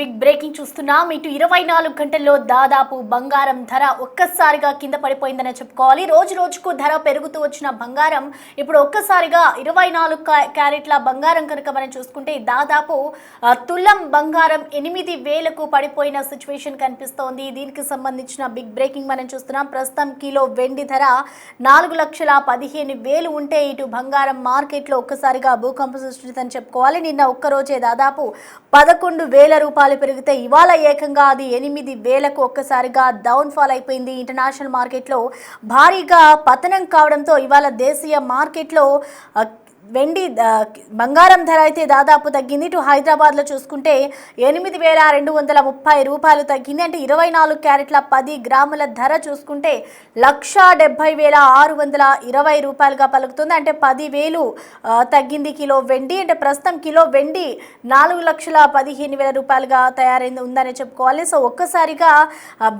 Big breaking చూస్తున్నాం. ఇటు 24 గంటల్లో దాదాపు బంగారం ధర ఒక్కసారిగా కింద పడిపోయిందనే చెప్పుకోవాలి. రోజు రోజుకు ధర పెరుగుతూ వచ్చిన బంగారం ఇప్పుడు ఒక్కసారిగా 24 క్యారెట్ల బంగారం కనుక మనం చూసుకుంటే దాదాపు తులం బంగారం 8,000కు పడిపోయిన సిచ్యువేషన్ కనిపిస్తోంది. దీనికి సంబంధించిన బిగ్ బ్రేకింగ్ మనం చూస్తున్నాం. ప్రస్తుతం కిలో వెండి ధర 4,15,000 ఉంటే ఇటు బంగారం మార్కెట్లో ఒక్కసారిగా భూకంపం సృష్టించిందని చెప్పుకోవాలి. నిన్న ఒక్కరోజే దాదాపు 11,000 రూపాయలు పెరిగితే ఇవాళ ఏకంగా అది 8,000కు ఒక్కసారిగా డౌన్ ఫాల్ అయిపోయింది. ఇంటర్నేషనల్ మార్కెట్లో భారీగా పతనం కావడంతో ఇవాళ దేశీయ మార్కెట్లో వెండి బంగారం ధర అయితే దాదాపు తగ్గింది. ఇటు హైదరాబాద్లో చూసుకుంటే 8,230 రూపాయలు తగ్గింది. అంటే 24 క్యారెట్ల 10 గ్రాముల ధర చూసుకుంటే 1,70,620 రూపాయలుగా పలుకుతుంది. అంటే 10,000 తగ్గింది కిలో వెండి. అంటే ప్రస్తుతం కిలో వెండి 4,15,000 రూపాయలుగా తయారైంది ఉందని చెప్పుకోవాలి. సో ఒక్కసారిగా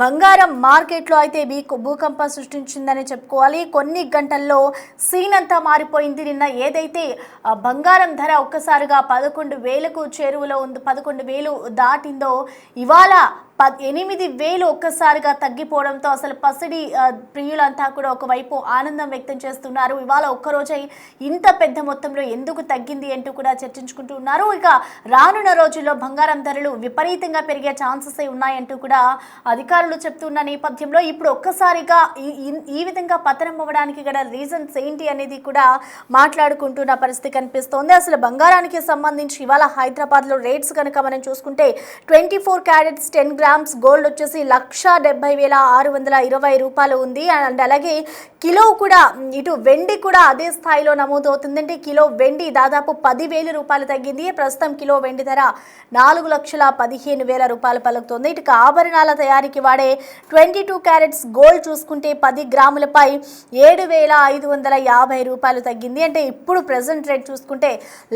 బంగారం మార్కెట్లో అయితే భూకంపం సృష్టించిందని చెప్పుకోవాలి. కొన్ని గంటల్లో సీన్ అంతా మారిపోయింది. నిన్న ఏదైతే బంగారం ధర ఒక్కసారిగా 11,000కు చేరువలో ఉంది, 11,000 దాటిందో ఇవాళ 8,000 ఒక్కసారిగా తగ్గిపోవడంతో అసలు పసిడి ప్రియులంతా కూడా ఒకవైపు ఆనందం వ్యక్తం చేస్తున్నారు. ఇవాళ ఒక్కరోజే ఇంత పెద్ద మొత్తంలో ఎందుకు తగ్గింది అంటూ కూడా చర్చించుకుంటూ ఉన్నారు. ఇక రానున్న రోజుల్లో బంగారం ధరలు విపరీతంగా పెరిగే ఛాన్సెస్ ఉన్నాయంటూ కూడా అధికారులు చెప్తున్న నేపథ్యంలో ఇప్పుడు ఒక్కసారిగా ఈ విధంగా పతనం అవ్వడానికి గల రీజన్స్ ఏంటి అనేది కూడా మాట్లాడుకుంటున్న పరిస్థితి కనిపిస్తోంది. అసలు బంగారానికి సంబంధించి ఇవాళ హైదరాబాద్లో రేట్స్ కనుక మనం చూసుకుంటే 24 క్యారెట్స్ 10 గ్రామ్స్ గోల్డ్ వచ్చేసి 1,70,620 రూపాయలు ఉంది. అండ్ అలాగే కిలో కూడా ఇటు వెండి కూడా అదే స్థాయిలో నమోదవుతుంది. అంటే కిలో వెండి దాదాపు 10,000 రూపాయలు తగ్గింది. ప్రస్తుతం కిలో వెండి ధర 4,15,000 రూపాయలు పలుకుతుంది. ఇటు ఆభరణాల తయారీకి వాడే 22 క్యారెట్స్ గోల్డ్ చూసుకుంటే 10 గ్రాములపై 7,550 రూపాయలు తగ్గింది. అంటే ఇప్పుడు ప్రెసెంట్ రేట్ చూసుకుంటే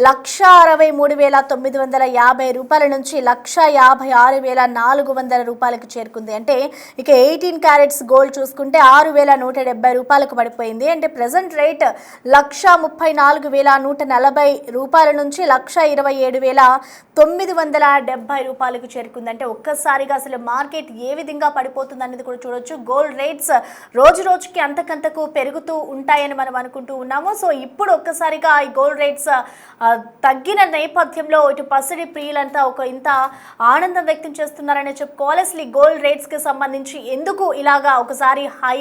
1,63,950 రూపాయల నుంచి 1,56,400 రూపాయలకు చేరుకుంది. అంటే ఇక 18 క్యారెట్స్ గోల్డ్ చూసుకుంటే 6,170 రూపాయలకు పడిపోయింది. అంటే ప్రెసెంట్ రేట్ 1,34,140 రూపాయల నుంచి 1,27,970 రూపాయలకు చేరుకుంది. అంటే ఒక్కసారిగా అసలు మార్కెట్ ఏ విధంగా పడిపోతుంది అనేది కూడా చూడొచ్చు. గోల్డ్ రేట్స్ రోజు రోజుకి అంతకంతకు పెరుగుతూ ఉంటాయని మనం అనుకుంటూ ఉన్నాము. సో ఇప్పుడు ఒక్కసారిగా ఈ గోల్డ్ రేట్స్ తగ్గిన నేపథ్యంలో ఇటు పసిడి ప్రియులంతా ఇంత ఆనందం వ్యక్తం చేస్తున్నారని చెప్పుకోవాలి. అసలు ఈ గోల్డ్ రేట్స్కి సంబంధించి ఎందుకు ఇలాగా ఒకసారి హై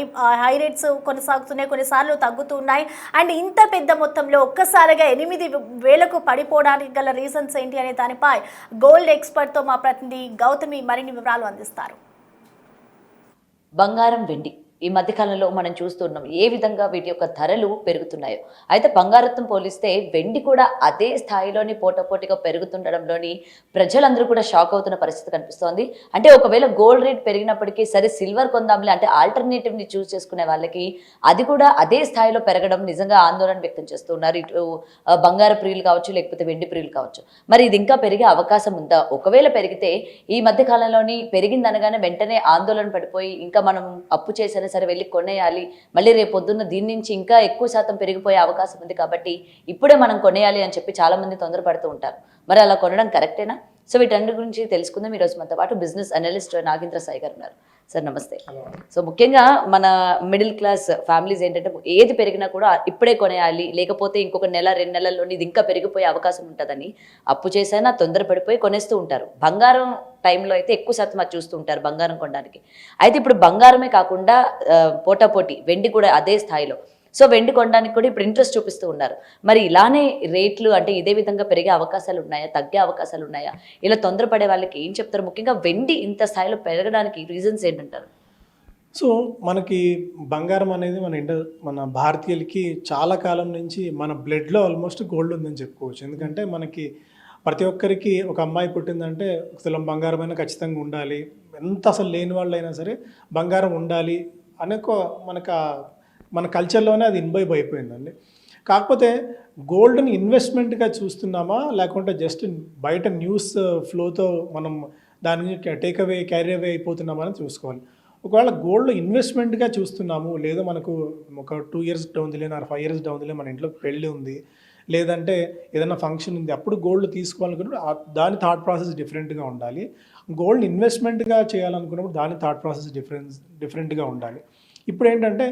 రేట్స్ కొనసాగుతున్నాయి, కొన్నిసార్లు తగ్గుతూ ఉన్నాయి, అండ్ ఇంత పెద్ద మొత్తంలో ఒక్కసారిగా 8,000కు పడిపోవడానికి గల రీజన్స్ ఏంటి అనే దానిపై గోల్డ్ ఎక్స్పర్ట్తో మా ప్రతినిధి గౌతమి మరిన్ని వివరాలు అందిస్తారు. బంగారం, వెండి ఈ మధ్యకాలంలో మనం చూస్తున్నాం ఏ విధంగా వీటి యొక్క ధరలు పెరుగుతున్నాయో. అయితే బంగారంతో పోలిస్తే వెండి కూడా అదే స్థాయిలోని పోటాపోటీగా పెరుగుతుండడంలోని ప్రజలందరూ కూడా షాక్ అవుతున్న పరిస్థితి కనిపిస్తోంది. అంటే ఒకవేళ గోల్డ్ రేట్ పెరిగినప్పటికీ సరే సిల్వర్ కొందాంలే అంటే ఆల్టర్నేటివ్ని చూస్ చేసుకునే వాళ్ళకి అది కూడా అదే స్థాయిలో పెరగడం నిజంగా ఆందోళన వ్యక్తం చేస్తున్నారు. ఇటు బంగారు ప్రియులు కావచ్చు, లేకపోతే వెండి ప్రియులు కావచ్చు. మరి ఇది ఇంకా పెరిగే అవకాశం ఉందా? ఒకవేళ పెరిగితే ఈ మధ్య కాలంలోని పెరిగిందనగానే వెంటనే ఆందోళన పడిపోయి ఇంకా మనం అప్పు చేసిన సరే వెళ్ళి కొనేయాలి, మళ్ళీ రేపు పొద్దున్న దీని నుంచి ఇంకా ఎక్కువ శాతం పెరిగిపోయే అవకాశం ఉంది కాబట్టి ఇప్పుడే మనం కొనేయాలి అని చెప్పి చాలా మంది తొందరపడుతూ ఉంటారు. మరి అలా కొనడం కరెక్టేనా? సో వీటన్నిటి గురించి తెలుసుకుందాం. ఈరోజు మనతో పాటు బిజినెస్ అనలిస్ట్ నాగేంద్ర సాయి గారు ఉన్నారు. సార్ నమస్తే. సో ముఖ్యంగా మన మిడిల్ క్లాస్ ఫ్యామిలీస్ ఏంటంటే ఏది పెరిగినా కూడా ఇప్పుడే కొనేయాలి, లేకపోతే ఇంకొక నెల 2 నెలల్లోని ఇది ఇంకా పెరిగిపోయే అవకాశం ఉంటుందని అప్పు చేసైనా తొందరపడిపోయి కొనేస్తూ ఉంటారు. బంగారం టైంలో అయితే ఎక్కువ శాతం అది చూస్తూ ఉంటారు బంగారం కొనడానికి. అయితే ఇప్పుడు బంగారమే కాకుండా పోటాపోటీ వెండి కూడా అదే స్థాయిలో. సో వెండి కొనడానికి కూడా ఇప్పుడు ఇంట్రెస్ట్ చూపిస్తూ ఉన్నారు. మరి ఇలానే రేట్లు అంటే ఇదే విధంగా పెరిగే అవకాశాలు ఉన్నాయా, తగ్గే అవకాశాలు ఉన్నాయా? ఇలా తొందరపడే వాళ్ళకి ఏం చెప్తారు? ముఖ్యంగా వెండి ఇంత స్థాయిలో పెరగడానికి రీజన్స్ ఏంటంటారు? సో మనకి బంగారం అనేది మన భారతీయులకి చాలా కాలం నుంచి మన బ్లడ్లో ఆల్మోస్ట్ గోల్డ్ ఉందని చెప్పుకోవచ్చు. ఎందుకంటే మనకి ప్రతి ఒక్కరికి ఒక అమ్మాయి పుట్టిందంటే ఒక తులం బంగారమైనా ఖచ్చితంగా ఉండాలి, ఎంత అసలు లేని వాళ్ళు అయినా సరే బంగారం ఉండాలి అనే మన కల్చర్లోనే అది ఇన్వైబ్ అయిపోయిందండి. కాకపోతే గోల్డ్ని ఇన్వెస్ట్మెంట్గా చూస్తున్నామా, లేకుంటే జస్ట్ బయట న్యూస్ ఫ్లోతో మనం దాని నుంచి క్యారీ అవే అయిపోతున్నామా అని చూసుకోవాలి. ఒకవేళ గోల్డ్ ఇన్వెస్ట్మెంట్గా చూస్తున్నాము, లేదా మనకు ఒక 2 years down the line or 5 years down the line మన ఇంట్లో పెళ్ళి ఉంది, లేదంటే ఏదైనా ఫంక్షన్ ఉంది అప్పుడు గోల్డ్ తీసుకోవాలనుకున్నప్పుడు దాని థాట్ ప్రాసెస్ డిఫరెంట్గా ఉండాలి. గోల్డ్ ఇన్వెస్ట్మెంట్గా చేయాలనుకున్నప్పుడు దాని థాట్ ప్రాసెస్ డిఫరెంట్గా ఉండాలి. ఇప్పుడు ఏంటంటే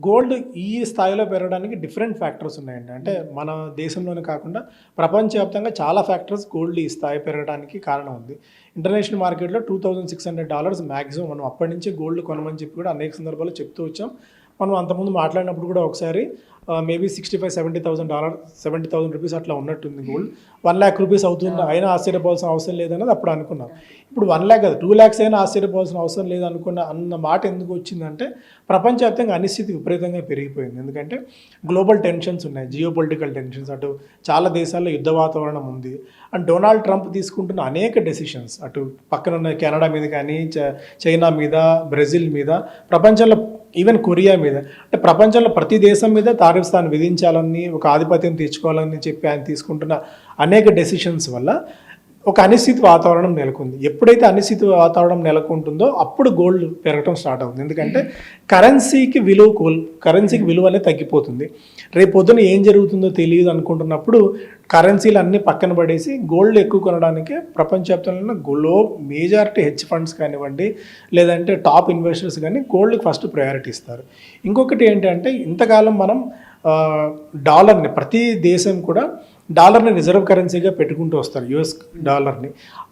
గోల్డ్ ఈ స్థాయిలో పెరగడానికి డిఫరెంట్ ఫ్యాక్టర్స్ ఉన్నాయండి. అంటే మన దేశంలోనే కాకుండా ప్రపంచవ్యాప్తంగా చాలా ఫ్యాక్టర్స్ గోల్డ్ ఈ స్థాయి పెరగడానికి కారణం ఉంది. ఇంటర్నేషనల్ మార్కెట్లో $2,600 మ్యాక్సిమం. మనం అప్పటి నుంచి గోల్డ్ కొనమని చెప్పి కూడా అనేక సందర్భాల్లో చెప్తూ వచ్చాం. మనం అంతకుముందు మాట్లాడినప్పుడు కూడా ఒకసారి మేబీ $65,000-70,000 రూపీస్ అట్లా ఉన్నట్టుంది గోల్డ్. 1 lakh రూపీస్ అవుతుంది అయినా ఆశ్చర్యపోవాల్సిన అవసరం లేదన్నది అప్పుడు అనుకున్నాం. ఇప్పుడు 1 lakh కాదు 2 lakhs అయినా ఆశ్చర్యపోవాల్సిన అవసరం లేదనుకున్న మాట ఎందుకు వచ్చిందంటే ప్రపంచవ్యాప్తంగా అనిశ్చితి విపరీతంగా పెరిగిపోయింది. ఎందుకంటే గ్లోబల్ టెన్షన్స్ ఉన్నాయి, జియో పొలిటికల్ టెన్షన్స్, అటు చాలా దేశాల్లో యుద్ధ వాతావరణం ఉంది. అండ్ డొనాల్డ్ ట్రంప్ తీసుకుంటున్న అనేక డెసిషన్స్ అటు పక్కన ఉన్న కెనడా మీద కానీ, చైనా మీద, బ్రెజిల్ మీద, ప్రపంచంలో ఈవెన్ కొరియా మీద, అంటే ప్రపంచంలో ప్రతి దేశం మీద టారిఫ్స్ తాను విధించాలని, ఒక ఆధిపత్యం తెచ్చుకోవాలని చెప్పి ఆయన తీసుకుంటున్న అనేక డెసిషన్స్ వల్ల ఒక అనిశ్చిత వాతావరణం నెలకొంది. ఎప్పుడైతే అనిశ్చిత వాతావరణం నెలకొంటుందో అప్పుడు గోల్డ్ పెరగడం స్టార్ట్ అవుతుంది. ఎందుకంటే కరెన్సీకి విలువ అనేది తగ్గిపోతుంది. రేపు పొద్దున ఏం జరుగుతుందో తెలియదు అనుకుంటున్నప్పుడు కరెన్సీలు అన్నీ పక్కన పడేసి గోల్డ్ ఎక్కువ కొనడానికి ప్రపంచవ్యాప్తంలో మేజారిటీ హెడ్జ్ ఫండ్స్ కానివ్వండి, లేదంటే టాప్ ఇన్వెస్టర్స్ కానీ గోల్డ్కి ఫస్ట్ ప్రయారిటీ ఇస్తారు. ఇంకొకటి ఏంటంటే ఇంతకాలం మనం డాలర్ని, ప్రతి దేశం కూడా డాలర్ని రిజర్వ్ కరెన్సీగా పెట్టుకుంటూ వస్తారు, యుఎస్ డాలర్ని.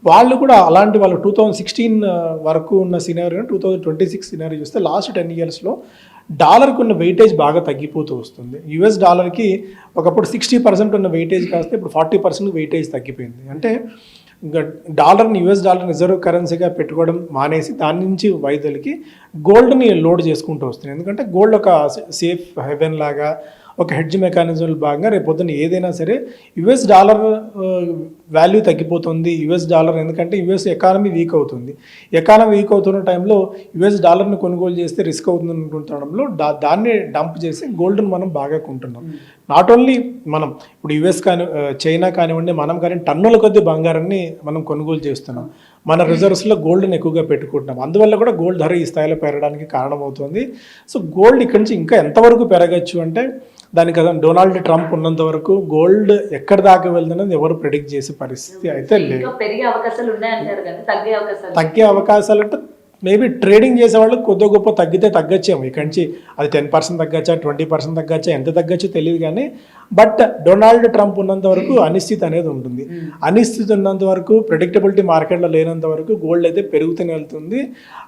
వాళ్ళు కూడా అలాంటి వాళ్ళు 2016 వరకు ఉన్న సినారియో 2026 సినారియో చూస్తే లాస్ట్ 10 yearsలో డాలర్కి ఉన్న వెయిటేజ్ బాగా తగ్గిపోతూ వస్తుంది. యుఎస్ డాలర్కి ఒకప్పుడు 60% ఉన్న వెయిటేజ్ కాస్తే ఇప్పుడు 40% వెయిటేజ్ తగ్గిపోయింది. అంటే ఇంకా యుఎస్ డాలర్ని రిజర్వ్ కరెన్సీగా పెట్టుకోవడం మానేసి దాని నుంచి వైదొలికి గోల్డ్ని లోడ్ చేసుకుంటూ వస్తుంది. ఎందుకంటే గోల్డ్ ఒక సేఫ్ హెవెన్ లాగా, ఒక హెడ్జ్ మెకానిజంలో భాగంగా రేపు పొద్దున్న ఏదైనా సరే యుఎస్ డాలర్ వాల్యూ తగ్గిపోతుంది. యుఎస్ డాలర్ ఎందుకంటే యుఎస్ ఎకానమీ వీక్ అవుతుంది. ఎకానమీ వీక్ అవుతున్న టైంలో యుఎస్ డాలర్ని కొనుగోలు చేస్తే రిస్క్ అవుతుంది అనుకుంటడంలో దాన్ని డంప్ చేసి గోల్డ్ని మనం బాగా కొంటున్నాం. నాట్ ఓన్లీ మనం ఇప్పుడు యుఎస్ చైనా కానివ్వండి, మనం కానీ టన్నుల కొద్ది బంగారాన్ని మనం కొనుగోలు చేస్తున్నాం. మన రిజర్వ్స్లో గోల్డ్ని ఎక్కువగా పెట్టుకుంటున్నాం. అందువల్ల కూడా గోల్డ్ ధర ఈ స్థాయిలో పెరగడానికి కారణమవుతుంది. సో గోల్డ్ ఇక్కడి నుంచి ఇంకా ఎంతవరకు పెరగచ్చు అంటే దానికి డొనాల్డ్ ట్రంప్ ఉన్నంత వరకు గోల్డ్ ఎక్కడి దాకా వెళ్తుందని ఎవరు ప్రెడిక్ట్ చేసే పరిస్థితి అయితే లేదు. తగ్గే అవకాశాలు అంటే మేబీ ట్రేడింగ్ చేసే వాళ్ళు కొద్ది గొప్ప తగ్గితే తగ్గచ్చేమో. ఇక్కడి నుంచి అది 10% తగ్గచ్చా, 20% తగ్గచ్చా, ఎంత తగ్గచ్చో తెలియదు కానీ బట్ డొనాల్డ్ ట్రంప్ ఉన్నంత వరకు అనిశ్చితి అనేది ఉంటుంది. అనిశ్చితి ఉన్నంత వరకు, ప్రెడిక్టబిలిటీ మార్కెట్లో లేనంత వరకు గోల్డ్ అయితే పెరుగుతూనే వెళ్తుంది.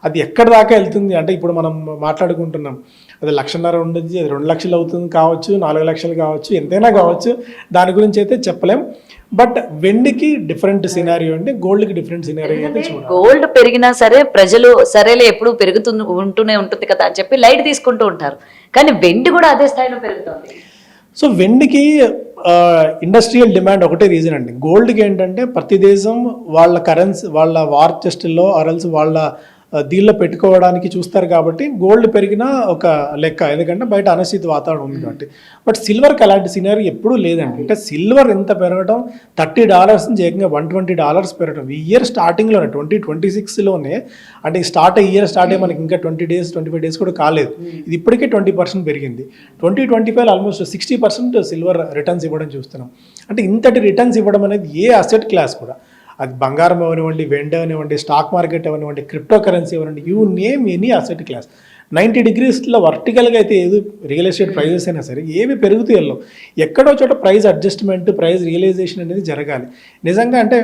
అది ఎక్కడి దాకా వెళ్తుంది అంటే ఇప్పుడు మనం మాట్లాడుకుంటున్నాం అది 1,50,000 ఉండొచ్చు, అది 2 లక్షలు అవుతుంది కావచ్చు, 4 లక్షలు కావచ్చు, ఎంతైనా కావచ్చు. దాని గురించి అయితే చెప్పలేం. బట్ వెండికి డిఫరెంట్ సినారియో అంటే గోల్డ్కి డిఫరెంట్ సినారియో అయితే చూడాలి. గోల్డ్ పెరిగినా సరే ప్రజలు సరేలే ఎప్పుడు ఉంటూనే ఉంటుంది కదా అని చెప్పి లైట్ తీసుకుంటూ ఉంటారు. కానీ వెండి కూడా అదే స్థాయిలో పెరుగుతుంది. సో వెండికి ఇండస్ట్రియల్ డిమాండ్ ఒకటే రీజన్ అండి. గోల్డ్కి ఏంటంటే ప్రతి దేశం వాళ్ళ కరెన్సీ, వాళ్ళ వార్ చెస్ట్లో ఆర్ఎల్స్ వాళ్ళ దీనిలో పెట్టుకోవడానికి చూస్తారు కాబట్టి గోల్డ్ పెరిగినా ఒక లెక్క, ఎందుకంటే బయట అనిశ్చిత వాతావరణం ఉంది కాబట్టి. బట్ సిల్వర్కి అలాంటి సినారీ ఎప్పుడూ లేదండి. అంటే సిల్వర్ ఎంత పెరగడం, $30 నుంచి ఏకంగా $120 పెరగడం ఈ ఇయర్ స్టార్టింగ్లోనే 2026లోనే, అంటే స్టార్ట్ అయ్యి మనకి ఇంకా 20 days 25 days కూడా కాలేదు. ఇది ఇప్పటికే 20% పెరిగింది. 2025 ఆల్మోస్ట్ 60% సిల్వర్ రిటర్న్స్ ఇవ్వడం చూస్తున్నాం. అంటే ఇంతటి రిటర్న్స్ ఇవ్వడం అనేది ఏ అసెట్ క్లాస్ కూడా, అది బంగారం అవనివ్వండి, వెండి అవనివ్వండి, స్టాక్ మార్కెట్ అవనివ్వండి, క్రిప్టో కరెన్సీ అవనివ్వండి, you name any asset class 90 degreesలో వర్టికల్గా అయితే ఏది రియల్ ఎస్టేట్ ప్రైజెస్ అయినా సరే ఏమి పెరుగుతూ వెళ్ళవు. ఎక్కడో చోట ప్రైస్ అడ్జస్ట్మెంట్, ప్రైస్ రియలైజేషన్ అనేది జరగాలి. నిజంగా అంటే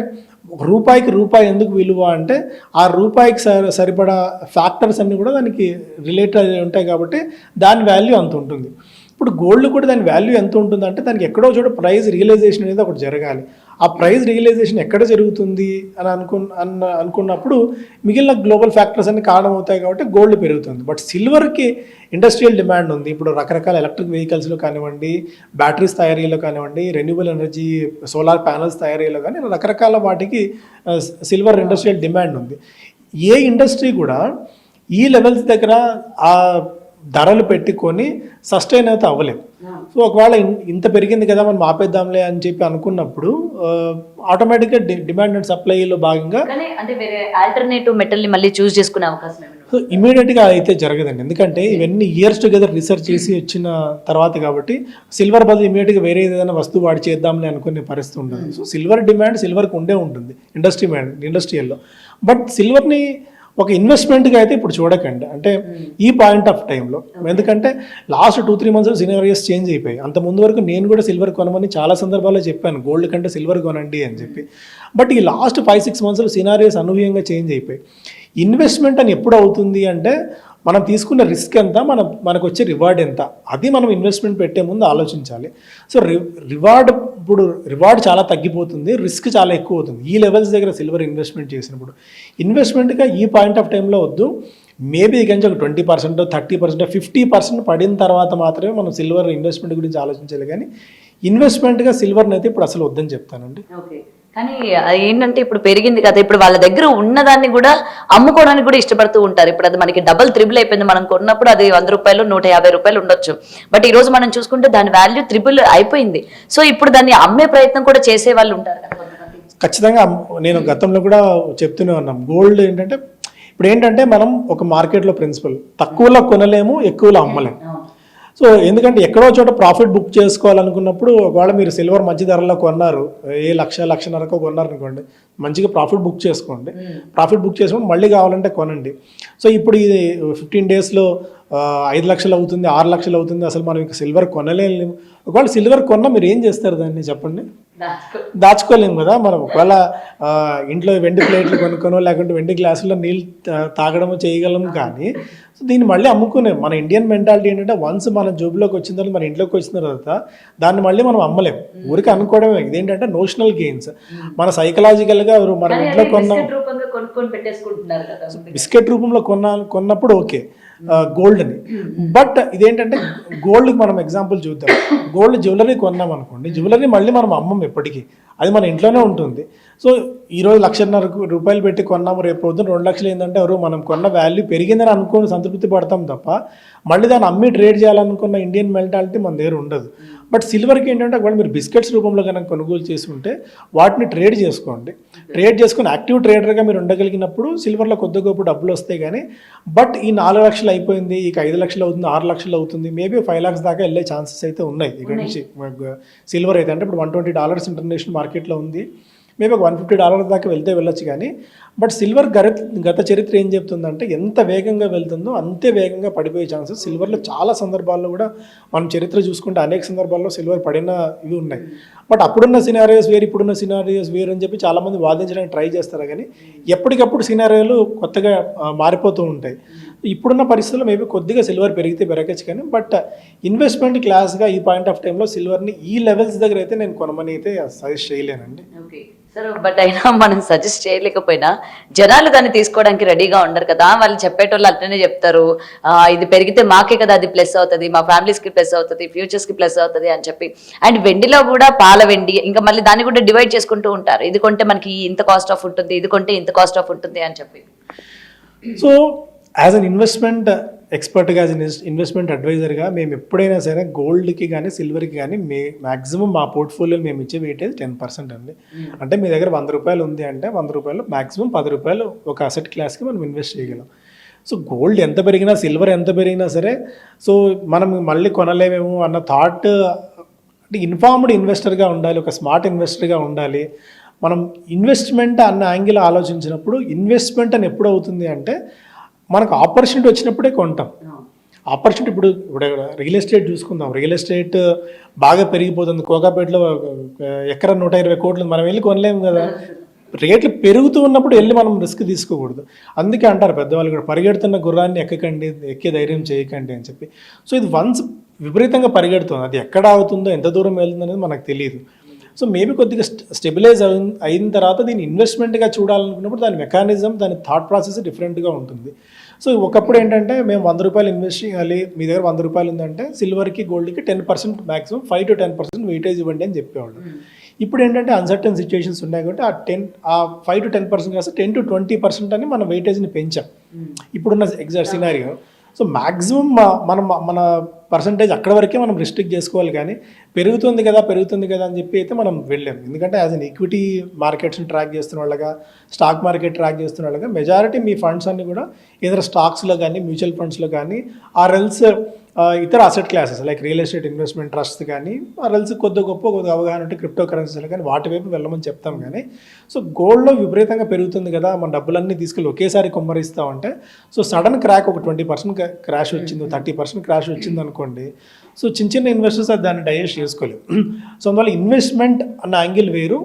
రూపాయికి రూపాయి ఎందుకు విలువ అంటే ఆ రూపాయికి సరిపడా ఫ్యాక్టర్స్ అన్నీ కూడా దానికి రిలేటెడ్ ఉంటాయి కాబట్టి దాని వాల్యూ అంత ఉంటుంది. ఇప్పుడు గోల్డ్ కూడా దాని వాల్యూ ఎంత ఉంటుందంటే దానికి ఎక్కడో చోట ప్రైస్ రియలైజేషన్ అనేది ఒకటి జరగాలి. ఆ ప్రైస్ రియలైజేషన్ ఎక్కడ జరుగుతుంది అని అనుకున్నప్పుడు మిగిలిన గ్లోబల్ ఫ్యాక్టర్స్ అన్ని కారణమవుతాయి కాబట్టి గోల్డ్ పెరుగుతుంది. బట్ సిల్వర్కి ఇండస్ట్రియల్ డిమాండ్ ఉంది. ఇప్పుడు రకరకాల ఎలక్ట్రిక్ వెహికల్స్లో కానివ్వండి, బ్యాటరీస్ తయారీలో కానివ్వండి, రెన్యూబుల్ ఎనర్జీ సోలార్ ప్యానల్స్ తయారీలో కానీ రకరకాల వాటికి సిల్వర్ ఇండస్ట్రియల్ డిమాండ్ ఉంది. ఏ ఇండస్ట్రీ కూడా ఈ లెవెల్స్ దగ్గర ఆ ధరలు పెట్టుకొని సస్టైన్ అయితే అవ్వలేదు. సో ఒకవేళ ఇంత పెరిగింది కదా మనం ఆపేద్దాంలే అని చెప్పి అనుకున్నప్పుడు ఆటోమేటిక్గా డిమాండ్ అండ్ సప్లైలో భాగంగా అంటే వేరే ఆల్టర్నేటివ్ మెటల్ని మళ్ళీ చూస్ చేసుకునే అవకాశం సో ఇమీడియట్గా అయితే జరగదండి, ఎందుకంటే ఇవన్నీ ఇయర్స్ టుగెదర్ రీసెర్చ్ చేసి వచ్చిన తర్వాత కాబట్టి సిల్వర్ బదులు ఇమీడియట్గా వేరే ఏదైనా వస్తువు వాడి చేద్దామని అనుకునే పరిస్థితి ఉండదు. సో సిల్వర్ డిమాండ్ సిల్వర్కి ఉండే ఉంటుంది ఇండస్ట్రియల్లో. బట్ సిల్వర్ని ఒక ఇన్వెస్ట్మెంట్గా అయితే ఇప్పుడు చూడకండి, అంటే ఈ పాయింట్ ఆఫ్ టైంలో. ఎందుకంటే లాస్ట్ 2-3 months సినారియోస్ చేంజ్ అయిపోయి. అంత ముందు వరకు నేను కూడా సిల్వర్ కొనమని చాలా సందర్భాల్లో చెప్పాను, గోల్డ్ కంటే సిల్వర్ కొనండి అని చెప్పి. బట్ ఈ లాస్ట్ 5-6 months సినారియోస్ అనూహ్యంగా చేంజ్ అయిపోయి. ఇన్వెస్ట్మెంట్ అని ఎప్పుడు అవుతుంది అంటే మనం తీసుకున్న రిస్క్ ఎంత, మనకు వచ్చే రివార్డ్ ఎంత, అది మనం ఇన్వెస్ట్మెంట్ పెట్టే ముందు ఆలోచించాలి. సో రివార్డ్ చాలా తగ్గిపోతుంది, రిస్క్ చాలా ఎక్కువ అవుతుంది ఈ లెవెల్స్ దగ్గర సిల్వర్ ఇన్వెస్ట్మెంట్ చేసినప్పుడు. ఇన్వెస్ట్మెంట్గా ఈ పాయింట్ ఆఫ్ టైంలో వద్దు, మేబీ కానీ ఒక 20%, 30%, 50% పడిన తర్వాత మాత్రమే మనం సిల్వర్ ఇన్వెస్ట్మెంట్ గురించి ఆలోచించాలి. కానీ ఇన్వెస్ట్మెంట్గా సిల్వర్ని అయితే ఇప్పుడు అసలు వద్దని చెప్తానండి. కానీ ఏంటంటే ఇప్పుడు పెరిగింది కదా, ఇప్పుడు వాళ్ళ దగ్గర ఉన్నదాన్ని కూడా అమ్ముకోవడానికి కూడా ఇష్టపడుతూ ఉంటారు. ఇప్పుడు అది మనకి డబుల్ త్రిబుల్ అయిపోయింది. మనం కొన్నప్పుడు అది 100 రూపాయలు 150 రూపాయలు ఉండొచ్చు, బట్ ఈ రోజు మనం చూసుకుంటే దాని వాల్యూ త్రిబుల్ అయిపోయింది. సో ఇప్పుడు దాన్ని అమ్మే ప్రయత్నం కూడా చేసే వాళ్ళు ఉంటారు. ఖచ్చితంగా నేను గతంలో కూడా చెప్తూనే ఉన్నాం, గోల్డ్ ఏంటంటే ఇప్పుడు ఏంటంటే మనం ఒక మార్కెట్లో ప్రిన్సిపల్ తక్కువలో కొనలేము, ఎక్కువలో అమ్మలేము. సో ఎందుకంటే ఎక్కడో చోట ప్రాఫిట్ బుక్ చేసుకోవాలనుకున్నప్పుడు ఒకవేళ మీరు సిల్వర్ మంచి ధరలో కొన్నారు, 1,00,000-1,50,000 కొన్నారు అనుకోండి, మంచిగా ప్రాఫిట్ బుక్ చేసుకోండి. ప్రాఫిట్ బుక్ చేసుకొని మళ్ళీ కావాలంటే కొనండి. సో ఇప్పుడు ఇది 15 daysలో 5 లక్షలు అవుతుంది, 6 లక్షలు అవుతుంది, అసలు మనం ఇంకా సిల్వర్ కొనలేము. ఒకవేళ సిల్వర్ కొన్నా మీరు ఏం చేస్తారు దాన్ని చెప్పండి? దాచుకోలేము కదా. మనం ఒకవేళ ఇంట్లో వెండి ప్లేట్లు కొనుక్కోనో లేకుంటే వెండి గ్లాసుల్లో నీళ్ళు తాగడమో చేయగలము. కానీ సో దీన్ని మళ్ళీ అమ్ముకునే మన ఇండియన్ మెంటాలిటీ ఏంటంటే వన్స్ మన జోబులోకి వచ్చిన తర్వాత, మన ఇంట్లోకి వచ్చిన తర్వాత దాన్ని మళ్ళీ మనం అమ్మలేము, ఊరికి అనుకోవడమే. ఇదేంటంటే నోషనల్ గెయిన్స్. మన సైకలాజికల్గా మన ఇంట్లో బిస్కెట్ రూపంలో కొన్నప్పుడు ఓకే గోల్డ్ని. బట్ ఇదేంటంటే గోల్డ్కి మనం ఎగ్జాంపుల్ చూద్దాం. గోల్డ్ జ్యువెలరీ కొన్నాం అనుకోండి, జ్యువెలరీ మళ్ళీ మనం అమ్మం ఎప్పటికీ, అది మన ఇంట్లోనే ఉంటుంది. సో ఈరోజు 1,50,000 రూపాయలు పెట్టి కొన్నాము, రేపు పొద్దున్న 2 లక్షలు ఏంటంటే ఎవరు మనం కొన్న వాల్యూ పెరిగిందని అనుకుని సంతృప్తి పడతాం తప్ప మళ్ళీ దాన్ని అమ్మి ట్రేడ్ చేయాలనుకున్న ఇండియన్ మెంటాలిటీ మన దగ్గర ఉండదు. బట్ సిల్వర్కి ఏంటంటే ఒకవేళ మీరు బిస్కెట్స్ రూపంలో కనుక కొనుగోలు చేసుకుంటే వాటిని ట్రేడ్ చేసుకోండి. ట్రేడ్ చేసుకుని యాక్టివ్ ట్రేడర్గా మీరు ఉండగలిగినప్పుడు సిల్వర్లో కొద్ది గొప్ప డబ్బులు వస్తాయి. కానీ బట్ ఈ 4 లక్షలు అయిపోయింది, ఇక 5 లక్షలు అవుతుంది, 6 లక్షలు అవుతుంది, మేబీ 5 lakhs దాకా వెళ్ళే ఛాన్సెస్ అయితే ఉన్నాయి ఇక్కడ నుంచి. సిల్వర్ అయితే అంటే ఇప్పుడు $120 ఇంటర్నేషనల్ మార్కెట్లో ఉంది, మేబీ ఒక $150 దాకా వెళ్ళొచ్చు. కానీ బట్ సిల్వర్ గత చరిత్ర ఏం చెప్తుందంటే ఎంత వేగంగా వెళ్తుందో అంతే వేగంగా పడిపోయే ఛాన్సెస్ సిల్వర్లో చాలా సందర్భాల్లో కూడా మనం చరిత్ర చూసుకుంటే అనేక సందర్భాల్లో సిల్వర్ పడిన ఇవి ఉన్నాయి. బట్ అప్పుడున్న సినారియోస్ వేరు, ఇప్పుడున్న సినారియోస్ వేరు అని చెప్పి చాలామంది వాదించడానికి ట్రై చేస్తారు. కానీ ఎప్పటికప్పుడు సినారియోలు కొత్తగా మారిపోతూ ఉంటాయి. ఇప్పుడున్న పరిస్థితుల్లో మేబీ కొద్దిగా సిల్వర్ పెరిగితే పెరగచ్చు. కానీ బట్ ఇన్వెస్ట్మెంట్ క్లాస్గా ఈ పాయింట్ ఆఫ్ టైంలో సిల్వర్ని ఈ లెవెల్స్ దగ్గర అయితే నేను కొనమని అయితే సజెస్ట్ చేయలేనండి. సరే, బట్ అయినా మనం సజెస్ట్ చేయలేకపోయినా జనాలు దాన్ని తీసుకోవడానికి రెడీగా ఉండరు కదా. వాళ్ళు చెప్పేటోళ్ళు అట్లనే చెప్తారు, ఇది పెరిగితే మాకే కదా అది ప్లస్ అవుతుంది, మా ఫ్యామిలీస్కి ప్లస్ అవుతుంది, ఫ్యూచర్స్కి ప్లస్ అవుతుంది అని చెప్పి. అండ్ వెండిలో కూడా పాల వెండి, ఇంకా మళ్ళీ దాన్ని కూడా డివైడ్ చేసుకుంటూ ఉంటారు, ఇది కొంటే మనకి ఇంత కాస్ట్ ఆఫ్ ఉంటుంది, ఇది కొంటే ఇంత కాస్ట్ ఆఫ్ ఉంటుంది అని చెప్పి. సో యాజ్ అన్ ఇన్వెస్ట్మెంట్ ఎక్స్పర్ట్గా, యాజ్ అన్ ఇన్వెస్ట్మెంట్ అడ్వైజర్గా మేము ఎప్పుడైనా సరే గోల్డ్కి కానీ సిల్వర్కి కానీ మ్యాక్సిమం మా పోర్ట్ఫోలియోలో మేము ఇచ్చే వెయిటేజ్ 10% అండి. అంటే మీ దగ్గర 100 రూపాయలు ఉంది అంటే 100 రూపాయలు మ్యాక్సిమం 10 రూపాయలు ఒక అసెట్ క్లాస్కి మనం ఇన్వెస్ట్ చేయగలం. సో గోల్డ్ ఎంత పెరిగినా, సిల్వర్ ఎంత పెరిగినా సరే, సో మనం మళ్ళీ కొనలేమేమో అన్న థాట్, అంటే ఇన్ఫార్మ్డ్ ఇన్వెస్టర్గా ఉండాలి, ఒక స్మార్ట్ ఇన్వెస్టర్గా ఉండాలి. మనం ఇన్వెస్ట్మెంట్ అన్న యాంగిల్ ఆలోచించినప్పుడు ఇన్వెస్ట్మెంట్ అని ఎప్పుడు అవుతుంది అంటే మనకు ఆపర్చునిటీ వచ్చినప్పుడే కొంటాం. ఆపర్చునిటీ ఇప్పుడు రియల్ ఎస్టేట్ చూసుకుందాం, రియల్ ఎస్టేట్ బాగా పెరిగిపోతుంది, కోకాపేటలో ఎకరా 120 కోట్లు, మనం వెళ్ళి కొనలేము కదా. రేట్లు పెరుగుతూ ఉన్నప్పుడు వెళ్ళి మనం రిస్క్ తీసుకోకూడదు. అందుకే అంటారు పెద్దవాళ్ళు కూడా, పరిగెడుతున్న గుర్రాన్ని ఎక్కకండి, ఎక్కే ధైర్యం చేయకండి అని చెప్పి. సో ఇది వన్స్ విపరీతంగా పరిగెడుతుంది, అది ఎక్కడ అవుతుందో ఎంత దూరం వెళ్తుందో అనేది మనకు తెలియదు. సో మేబీ కొద్దిగా స్టెబిలైజ్ అయిన తర్వాత దీన్ని ఇన్వెస్ట్మెంట్గా చూడాలనుకున్నప్పుడు దాని మెకానిజం, దాని థాట్ ప్రాసెస్ డిఫరెంట్గా ఉంటుంది. సో ఒకప్పుడు ఏంటంటే మేము 100 రూపాయలు ఇన్వెస్ట్ చేయాలి, మీ దగ్గర 100 రూపాయలు ఉందంటే సిల్వర్కి గోల్డ్కి 10% మ్యాక్సిమం 5 to 10% వెయిటేజ్ ఇవ్వండి అని చెప్పేవాళ్ళు. ఇప్పుడు ఏంటంటే అన్సర్టన్ సిచ్యువేషన్స్ ఉన్నాయి కాబట్టి ఆ 5 to 10% కాస్త 10 to 20% అని మన వెయిటేజ్ని పెంచాం ఇప్పుడున్న ఎగ్జాక్ట్ సినారియో. సో మ్యాక్సిమం మన పర్సంటేజ్ అక్కడ వరకే మనం రిస్ట్రిక్ట్ చేసుకోవాలి, కానీ పెరుగుతుంది కదా అని చెప్పి అయితే మనం వెళ్ళాం. ఎందుకంటే యాజ్ అన్ ఈక్విటీ మార్కెట్స్ని ట్రాక్ చేస్తున్న వాళ్ళగా, స్టాక్ మార్కెట్ ట్రాక్ చేస్తున్న వాళ్ళగా మెజారిటీ మీ ఫండ్స్ అన్ని కూడా ఏదైనా స్టాక్స్లో కానీ, మ్యూచువల్ ఫండ్స్లో కానీ, ఆర్ఎల్స్ ఇతర asset classes like real estate investment trust కానీ, ఆర్ఎల్స్ కొద్దిగా అవగాహన ఉంటే క్రిప్టో కరెన్సీలు కానీ వాటి వైపు వెళ్ళమని చెప్తాం. కానీ సో గోల్డ్లో విపరీతంగా పెరుగుతుంది కదా, మన డబ్బులన్నీ తీసుకెళ్ళి ఒకేసారి కొమ్మరిస్తామంటే, సో సడన్ క్రాక్ ఒక 20% క్రాష్ వచ్చింది, 30% క్రాష్ వచ్చింది అనుకోండి, సో చిన్న ఇన్వెస్టర్స్ అది దాన్ని డైజెస్ట్ చేసుకోలేవు. సో అందువల్ల ఇన్వెస్ట్మెంట్ అన్న యాంగిల్ వేరు.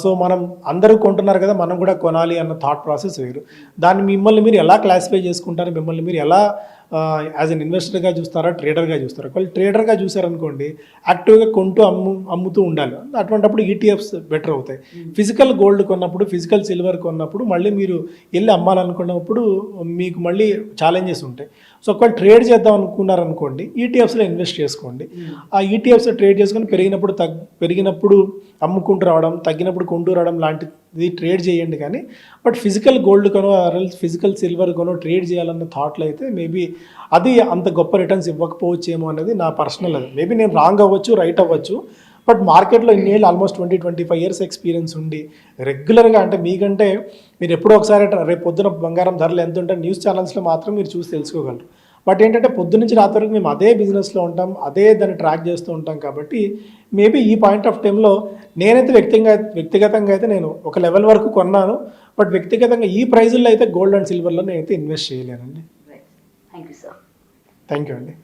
సో మనం అందరూ కొంటున్నారు కదా, మనం కూడా కొనాలి అన్న థాట్ ప్రాసెస్ వేరు. దాన్ని మిమ్మల్ని మీరు ఎలా క్లాసిఫై చేసుకుంటారు, మిమ్మల్ని మీరు ఎలా యాజ్ అన్ ఇన్వెస్టర్గా చూస్తారా, ట్రేడర్గా చూస్తారా? ఒకవేళ ట్రేడర్గా చూసారనుకోండి, యాక్టివ్గా కొంటూ అమ్ముతూ ఉండాలి. అటువంటిప్పుడు ఈటీఎఫ్స్ బెటర్ అవుతాయి. ఫిజికల్ గోల్డ్ కొన్నప్పుడు, ఫిజికల్ సిల్వర్ కొన్నప్పుడు మళ్ళీ మీరు వెళ్ళి అమ్మాలనుకున్నప్పుడు మీకు మళ్ళీ ఛాలెంజెస్ ఉంటాయి. సో ఒకవేళ ట్రేడ్ చేద్దాం అనుకున్నారనుకోండి, ఈటీఎఫ్స్లో ఇన్వెస్ట్ చేసుకోండి. ఆ ఈటీఎఫ్స్ ట్రేడ్ చేసుకొని పెరిగినప్పుడు అమ్ముకుంటూ రావడం, తగ్గినప్పుడు కొంటూ రావడం లాంటిది ట్రేడ్ చేయండి. కానీ but physical gold కొనో, physical silver కొనో trade చేయాలన్న థాట్లో అయితే మేబీ అది అంత గొప్ప రిటర్న్స్ ఇవ్వకపోవచ్చేమో అనేది నా పర్సనల్. అది మేబీ నేను రాంగ్ అవ్వచ్చు, రైట్ అవ్వచ్చు. బట్ మార్కెట్లో ఇన్నేళ్ళు ఆల్మోస్ట్ 20-25 ఇయర్స్ ఎక్స్పీరియన్స్ ఉండి రెగ్యులర్గా, అంటే మీకంటే మీరు ఎప్పుడో ఒకసారి రేపు పొద్దున బంగారం ధరలు ఎంత ఉంటాయి న్యూస్ ఛానల్స్లో మాత్రం మీరు చూసి తెలుసుకోగలరు. బట్ ఏంటంటే పొద్దు నుంచి రాత్రి వరకు మేము అదే బిజినెస్లో ఉంటాం, అదే దాన్ని ట్రాక్ చేస్తూ ఉంటాం. కాబట్టి మేబీ ఈ పాయింట్ ఆఫ్ టైంలో నేనైతే వ్యక్తిగతంగా అయితే నేను ఒక లెవెల్ వరకు కొన్నాను. బట్ వ్యక్తిగతంగా ఈ ప్రైజుల్లో అయితే గోల్డ్ అండ్ సిల్వర్లో నేనైతే ఇన్వెస్ట్ చేయలేనండి. Thank you sir. Thank you అండి.